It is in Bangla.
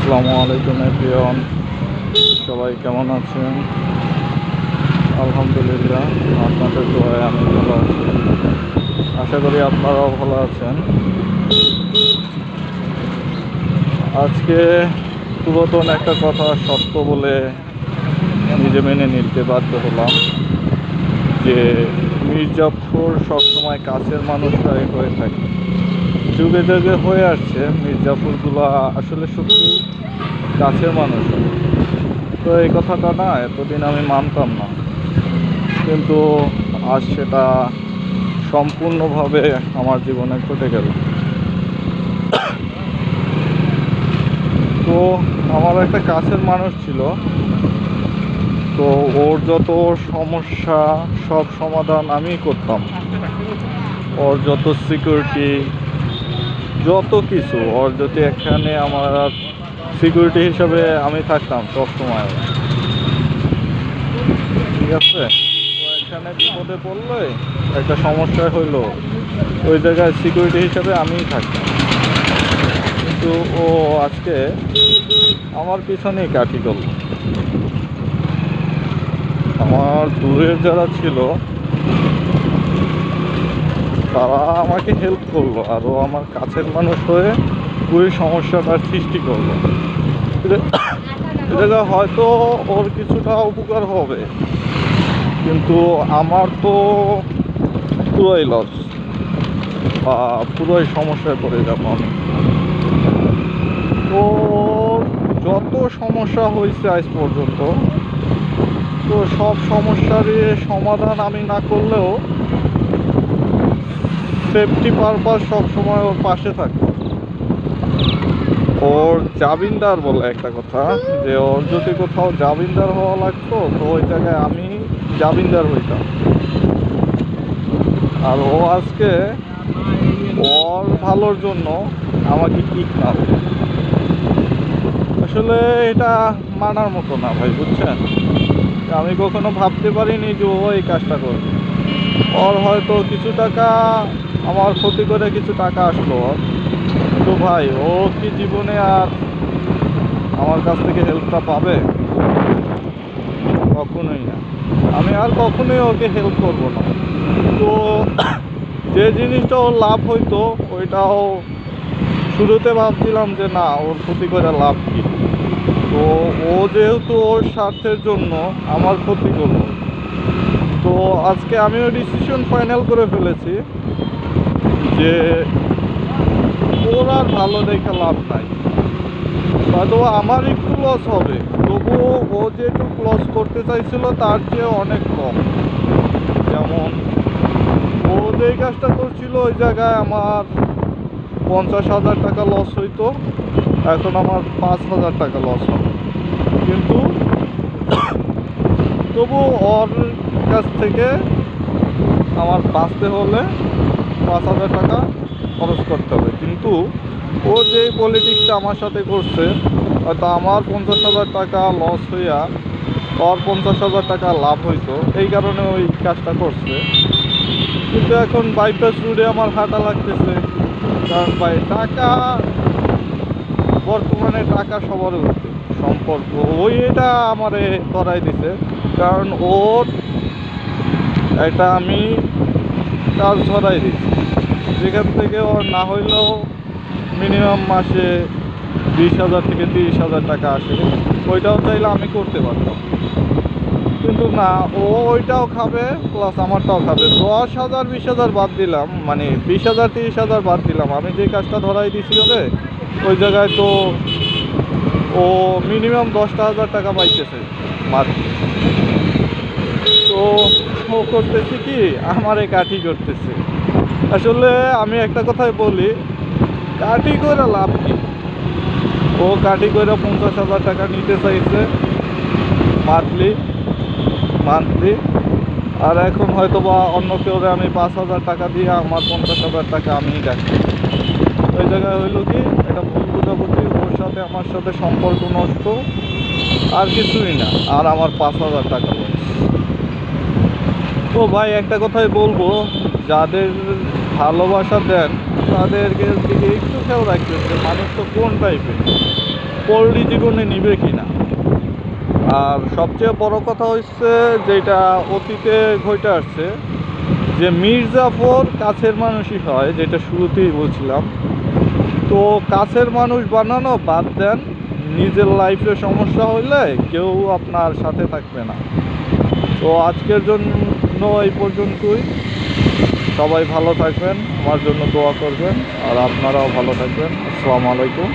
আসসালামু আলাইকুম এভরিওয়ান, সবাই কেমন আছেন? আলহামদুলিল্লাহ, আপনাদের দোয়ায় আমি ভালো আছি। আশা করি আপনারাও ভালো আছেন। আজকে পুরাতন একটা কথা সত্য বলে নিজে মেনে নিতে বাধ্য হলাম যে মির্জাপুর সবসময় কাছের মানুষরাই হয়ে থাকে। যুগে যুগে হয়ে আসছে মির্জাপুরগুলো আসলে সত্যি কাছের মানুষ। তো এই কথাটা না এতদিন আমি মানতাম না, কিন্তু আজ সেটা সম্পূর্ণভাবে আমার জীবনে ঘটে গেল। তো আমার একটা কাছের মানুষ ছিল, তো ওর যত সমস্যা সব সমাধান আমিই করতাম। ওর যত সিকিউরিটি, যত কিছু, ওর যদি এখানে আমার সিকিউরিটি হিসাবে আমি থাকতাম সবসময়। ঠিক আছে, তো এখানে বিপদে পড়লে একটা সমস্যা হইলো, ওই জায়গায় সিকিউরিটি হিসাবে আমিই থাকতাম। কিন্তু ও আজকে আমার পিছনেই কাঠি করল। আমার দূরের যারা ছিল তারা আমাকে হেল্প করলো, আর ও আমার কাছের মানুষ হয়ে ওই সমস্যাটার সৃষ্টি করলো। এটা হয়তো ওর কিছুটা উপকার হবে, কিন্তু আমার তো পুরোই লস, বা পুরোই সমস্যায় পড়ে যাবো আমি। তো যত সমস্যা হয়েছে আজ পর্যন্ত, তো সব সমস্যারই সমাধান আমি না করলেও সেফটি পারপাস সবসময় ওর পাশে থাকে। ওর জামিনদার বলে একটা কথা, যে ওর যদি কোথাও জামিনদার হওয়া লাগতো তো ওই জায়গায় আমি জামিনদার হইতাম। আর ও আজকে ওর ভালোর জন্য আমাকে কিক মারে। আসলে এটা মানার মতো না ভাই, বুঝছেন? আমি কখনো ভাবতে পারিনি যে ও এই কাজটা করবে। ওর হয়তো কিছু টাকা, আমার ক্ষতি করে কিছু টাকা আসলো ওর, কিন্তু ভাই ও কি জীবনে আর আমার কাছ থেকে হেল্পটা পাবে? কখনোই না। আমি আর কখনোই ওকে হেল্প করবো না। তো যে জিনিসটা ওর লাভ হইতো ওইটাও শুরুতে ভাবছিলাম যে না, ওর ক্ষতি করে লাভ কী। তো ও যেহেতু ওর স্বার্থের জন্য আমার ক্ষতি করলো, তো আজকে আমিও ডিসিশন ফাইনাল করে ফেলেছি যে ওর আর ভালো দেখে লাভ নাই। হয়তো আমার একটু লস হবে, তবুও ও যেটুকু লস করতে চাইছিল তার চেয়ে অনেক কম। যেমন ও যেই কাজটা করছিল ওই জায়গায় আমার 50,000 টাকা লস হইতো, এখন আমার 5,000 টাকা লস হবে। কিন্তু তবু ওর কাছ থেকে আমার বাঁচতে হলে 5,000 টাকা খরচ করতে হবে। কিন্তু ও যে পলিটিক্সটা আমার সাথে করছে, হয়তো আমার 50,000 টাকা লস হইয়া ওর 50,000 টাকা লাভ হইতো, এই কারণে ওই কাজটা করছে। কিন্তু এখন বাইপাস রোডে আমার হাঁটা লাগতেছে, কারণ ভাই টাকা, বর্তমানে টাকা সবার উঠবে সম্পর্ক, ওই এটা আমারে ধরাই দিছে। কারণ ওর এটা আমি কাজ ধরাই দিচ্ছি, যেখান থেকে ওর না হইলেও মিনিমাম মাসে 20,000 থেকে 30,000 টাকা আসে, ওইটাও চাইলে আমি করতে পারতাম। কিন্তু না, ও ওইটাও খাবে প্লাস আমারটাও খাবে। 10,000 20,000 বাদ দিলাম, মানে 20,000 30,000 বাদ দিলাম, আমি যে কাজটা ধরাই দিছি ওরে, ওই জায়গায় তো ও মিনিমাম 10,000 টাকা পাইতেছে মাত্র। তো ও করতেছে কি, আমারে কাঠি করতেছে। আসলে আমি একটা কথাই বলি, কাঠি করে লাভ কি? ও কাঠি করে 50,000 টাকা নিতে চাইছে মান্থলি। আর এখন হয়তো বা অন্য কেউ আমি 5,000 টাকা দিয়ে আমার 50,000 টাকা আমি দেখি। ওই জায়গায় হইলো কি, এটা ভুল বুঝাবুঝি, ওর সাথে আমার সাথে সম্পর্ক নষ্ট, আর কিছুই না। আর আমার 5,000 টাকা লস। তো ভাই একটা কথাই বলবো, যাদের ভালোবাসা দেন তাদেরকে দিকে একটু খেয়াল রাখবেন যে মানুষ তো কোন টাইপের। পল্লী জীবনে নিবে কিনা। আর সবচেয়ে বড় কথা হচ্ছে যেটা অতীতে ঘটে আসছে, যে মির্জাফর কাছের মানুষই হয়, যেটা শুরুতেই বলছিলাম। তো কাছের মানুষ বানানো বাদ দেন, নিজের লাইফে সমস্যা হইলে কেউ আপনার সাথে থাকবে না। তো আজকের জন্য এই পর্যন্তই। সবাই ভালো থাকবেন, আমার জন্য দোয়া করবেন, আর আপনারাও ভালো থাকবেন। আসসালামু আলাইকুম।